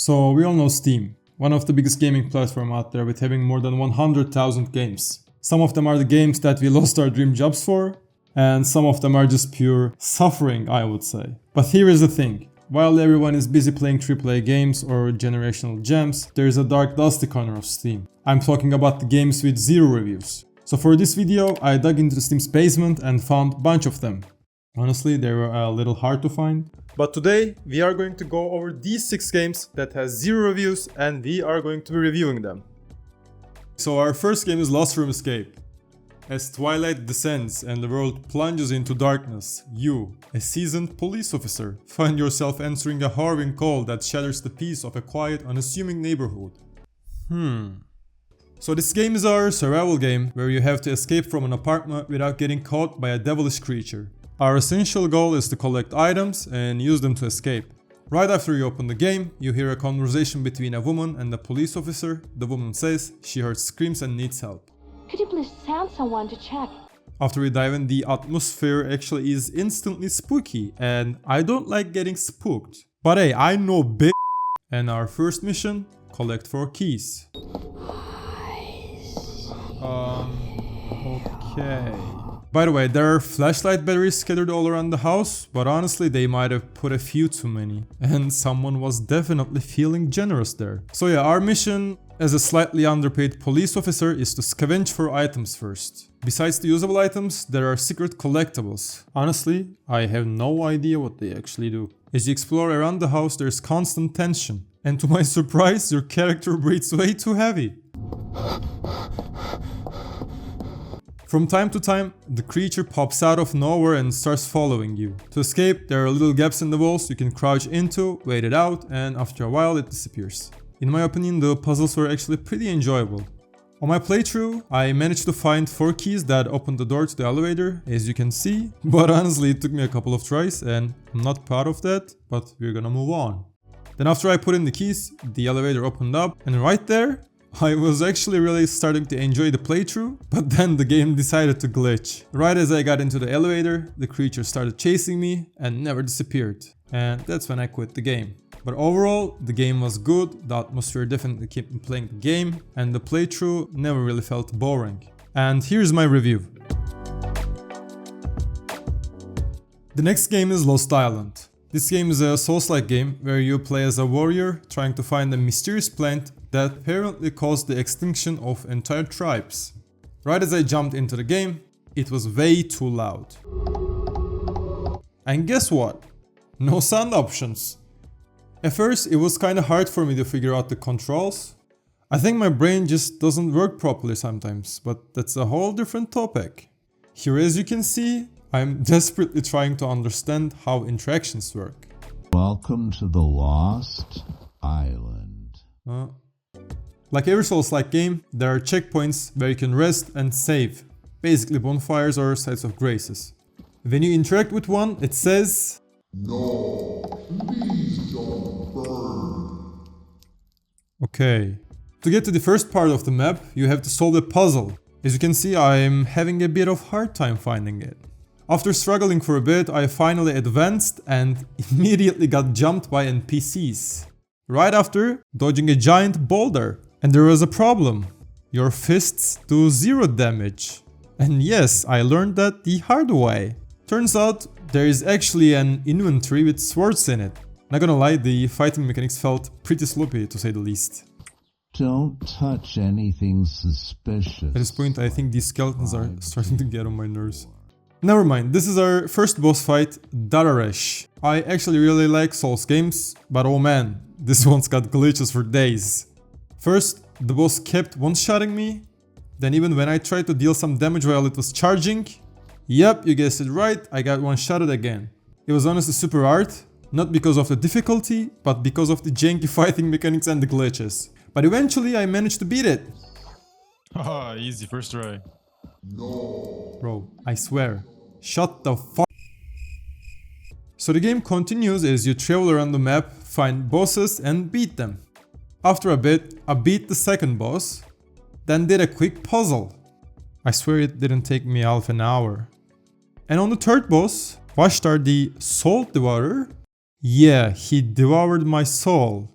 So we all know Steam, one of the biggest gaming platforms out there with having more than 100,000 games. Some of them are the games that we lost our dream jobs for, and some of them are just pure suffering, I would say. But here is the thing. While everyone is busy playing AAA games or generational gems, there is a dark dusty corner of Steam. I'm talking about the games with zero reviews. So for this video, I dug into Steam's basement and found a bunch of them. Honestly, they were a little hard to find. But today, we are going to go over these 6 games that has 0 reviews and we are going to be reviewing them. So our first game is Lost Room Escape. As twilight descends and the world plunges into darkness, you, a seasoned police officer, find yourself answering a harrowing call that shatters the peace of a quiet, unassuming neighborhood. So this game is our survival game where you have to escape from an apartment without getting caught by a devilish creature. Our essential goal is to collect items and use them to escape. Right after you open the game, you hear a conversation between a woman and a police officer. The woman says she heard screams and needs help. Could you please send someone to check? After we dive in, the atmosphere actually is instantly spooky and I don't like getting spooked. But hey, I know big. And our first mission, collect 4 keys. Okay. By the way, there are flashlight batteries scattered all around the house, but honestly they might have put a few too many. And someone was definitely feeling generous there. So yeah, our mission as a slightly underpaid police officer is to scavenge for items first. Besides the usable items, there are secret collectibles. Honestly, I have no idea what they actually do. As you explore around the house, there's constant tension. And to my surprise, your character breathes way too heavy. From time to time, the creature pops out of nowhere and starts following you. To escape, there are little gaps in the walls you can crouch into, wait it out, and after a while it disappears. In my opinion, the puzzles were actually pretty enjoyable. On my playthrough, I managed to find 4 keys that opened the door to the elevator, as you can see, but honestly it took me a couple of tries and I'm not proud of that, but we're gonna move on. Then after I put in the keys, the elevator opened up and right there, I was actually really starting to enjoy the playthrough, but then the game decided to glitch. Right as I got into the elevator, the creature started chasing me and never disappeared. And that's when I quit the game. But overall, the game was good, the atmosphere definitely kept me playing the game, and the playthrough never really felt boring. And here's my review. The next game is Lost Island. This game is a Souls-like game where you play as a warrior trying to find a mysterious plant that apparently caused the extinction of entire tribes. Right as I jumped into the game, it was way too loud. And guess what? No sound options. At first, it was kinda hard for me to figure out the controls. I think my brain just doesn't work properly sometimes, but that's a whole different topic. Here, as you can see, I'm desperately trying to understand how interactions work. Welcome to the Lost Island. Like every Souls-like game, there are checkpoints where you can rest and save. Basically bonfires or sites of graces. When you interact with one, it says, "No, please don't burn." Okay. To get to the first part of the map, you have to solve a puzzle. As you can see, I'm having a bit of hard time finding it. After struggling for a bit, I finally advanced and immediately got jumped by NPCs. Right after, dodging a giant boulder. And there was a problem. Your fists do 0 damage. And yes, I learned that the hard way. Turns out, there is actually an inventory with swords in it. Not gonna lie, the fighting mechanics felt pretty sloppy to say the least. Don't touch anything suspicious. At this point, I think these skeletons are starting to get on my nerves. Never mind, this is our first boss fight, Dararesh. I actually really like Souls games, but oh man, this one's got glitches for days. First, the boss kept one-shotting me, then even when I tried to deal some damage while it was charging, yep, you guessed it right, I got one-shotted again. It was honestly super hard, not because of the difficulty, but because of the janky fighting mechanics and the glitches. But eventually I managed to beat it. Haha, easy, first try. No. Bro, I swear. Shut the fuck. So the game continues as you travel around the map, find bosses and beat them. After a bit, I beat the second boss, then did a quick puzzle. I swear it didn't take me half an hour. And on the third boss, Vashtar the Soul Devourer, yeah, he devoured my soul.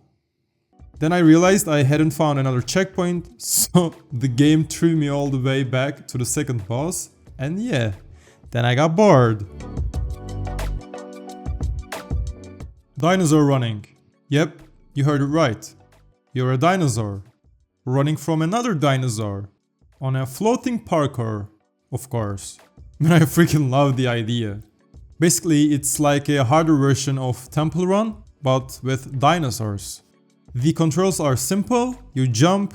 Then I realized I hadn't found another checkpoint, so the game threw me all the way back to the second boss, and yeah, then I got bored. Dinosaur running. Yep, you heard it right. You're a dinosaur, running from another dinosaur, on a floating parkour, of course. And I freaking love the idea. Basically, it's like a harder version of Temple Run, but with dinosaurs. The controls are simple, you jump,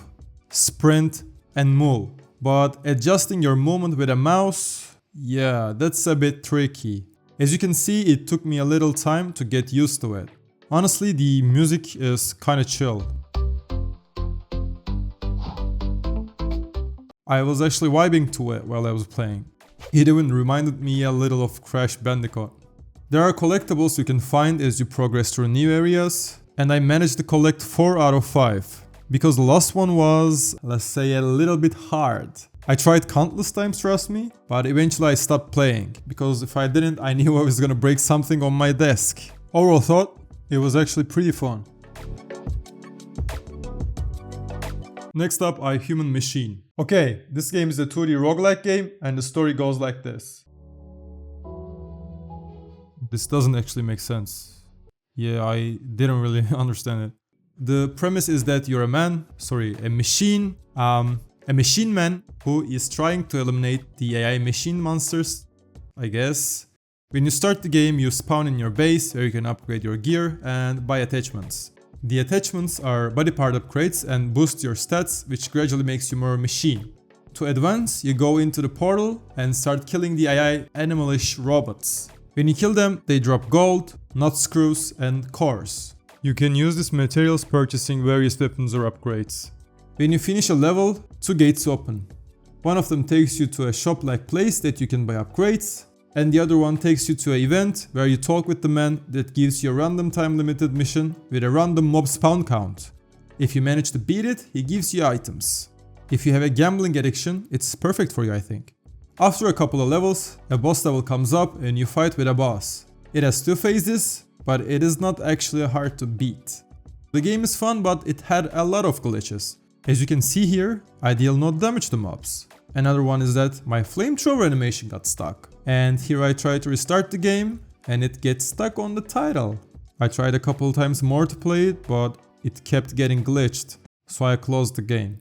sprint, and move. But adjusting your movement with a mouse, yeah, that's a bit tricky. As you can see, it took me a little time to get used to it. Honestly, the music is kinda chill. I was actually vibing to it while I was playing. It even reminded me a little of Crash Bandicoot. There are collectibles you can find as you progress through new areas, and I managed to collect 4 out of 5. Because the last one was, let's say, a little bit hard. I tried countless times, trust me, but eventually I stopped playing, because if I didn't, I knew I was gonna break something on my desk. Overall thought, it was actually pretty fun. Next up, I Human Machine. Okay, this game is a 2D roguelike game, and the story goes like this. This doesn't actually make sense. Yeah, I didn't really understand it. The premise is that you're a machine man who is trying to eliminate the AI machine monsters, I guess. When you start the game, you spawn in your base where you can upgrade your gear and buy attachments. The attachments are body part upgrades and boost your stats, which gradually makes you more machine. To advance, you go into the portal and start killing the AI animalish robots. When you kill them, they drop gold, nut screws, and cores. You can use these materials purchasing various weapons or upgrades. When you finish a level, 2 gates open. One of them takes you to a shop-like place that you can buy upgrades, and the other one takes you to an event where you talk with the man that gives you a random time limited mission with a random mob spawn count. If you manage to beat it, he gives you items. If you have a gambling addiction, it's perfect for you, I think. After a couple of levels, a boss level comes up and you fight with a boss. It has 2 phases, but it is not actually hard to beat. The game is fun, but it had a lot of glitches. As you can see here, I deal no damage to mobs. Another one is that my flamethrower animation got stuck. And here I try to restart the game and it gets stuck on the title. I tried a couple times more to play it, but it kept getting glitched, so I closed the game.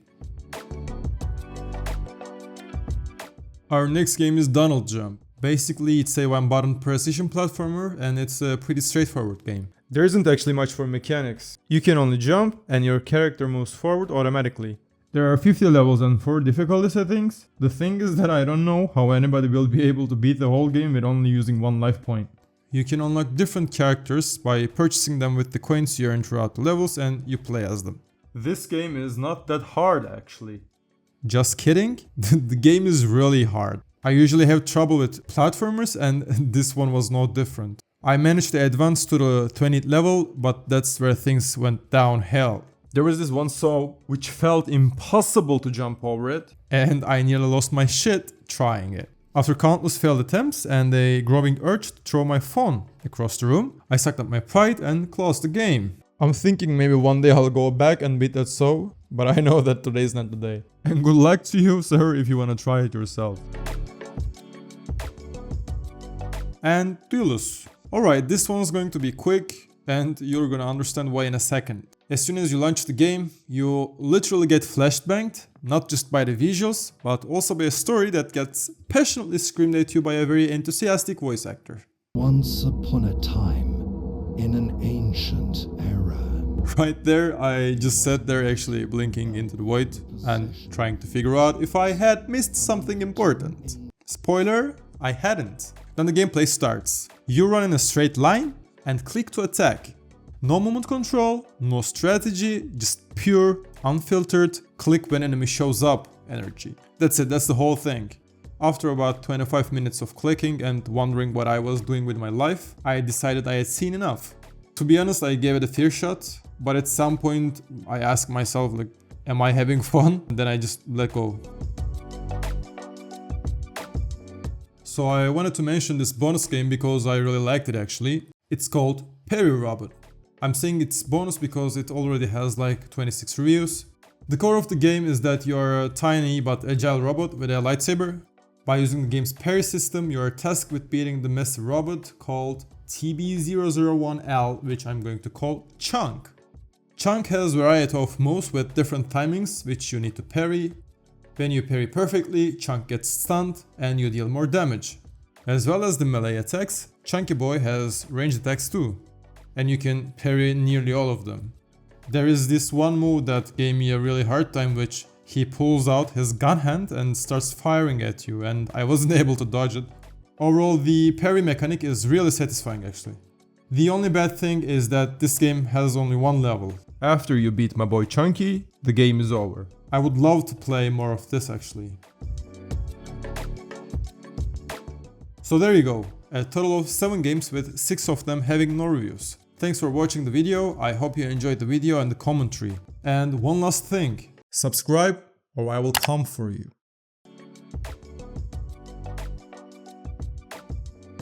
Our next game is Donal Jump. Basically, it's a one-button precision platformer and it's a pretty straightforward game. There isn't actually much for mechanics. You can only jump and your character moves forward automatically. There are 50 levels and 4 difficulty settings. The thing is that I don't know how anybody will be able to beat the whole game with only using 1 life point. You can unlock different characters by purchasing them with the coins you earn throughout the levels and you play as them. This game is not that hard actually. Just kidding? The game is really hard. I usually have trouble with platformers and this one was no different. I managed to advance to the 20th level, but that's where things went downhill. There was this one saw which felt impossible to jump over it, and I nearly lost my shit trying it. After countless failed attempts and a growing urge to throw my phone across the room, I sucked up my pride and closed the game. I'm thinking maybe one day I'll go back and beat that saw, but I know that today's not the day. And good luck to you, sir, if you wanna try it yourself. And Duilus. Alright, this one's going to be quick and you're gonna understand why in a second. As soon as you launch the game, you literally get flashbanged, not just by the visuals, but also by a story that gets passionately screamed at you by a very enthusiastic voice actor. Once upon a time, in an ancient era. Right there, I just sat there actually blinking into the void and trying to figure out if I had missed something important. Spoiler, I hadn't. Then the gameplay starts. You run in a straight line and click to attack. No movement control, no strategy, just pure, unfiltered, click when enemy shows up energy. That's it, that's the whole thing. After about 25 minutes of clicking and wondering what I was doing with my life, I decided I had seen enough. To be honest, I gave it a fair shot, but at some point I asked myself, like, am I having fun? And then I just let go. So I wanted to mention this bonus game because I really liked it actually. It's called Perry Robot. I'm saying it's bonus because it already has like 26 reviews. The core of the game is that you're a tiny but agile robot with a lightsaber. By using the game's parry system, you are tasked with beating the massive robot called TB001L, which I'm going to call Chunk. Chunk has a variety of moves with different timings, which you need to parry. When you parry perfectly, Chunk gets stunned and you deal more damage. As well as the melee attacks, Chunky Boy has ranged attacks too, and you can parry nearly all of them. There is this one move that gave me a really hard time, which he pulls out his gun hand and starts firing at you, and I wasn't able to dodge it. Overall, the parry mechanic is really satisfying actually. The only bad thing is that this game has only one level. After you beat my boy Chunky, the game is over. I would love to play more of this actually. So there you go, a total of 7 games with 6 of them having no reviews. Thanks for watching the video, I hope you enjoyed the video and the commentary. And one last thing, subscribe or I will come for you.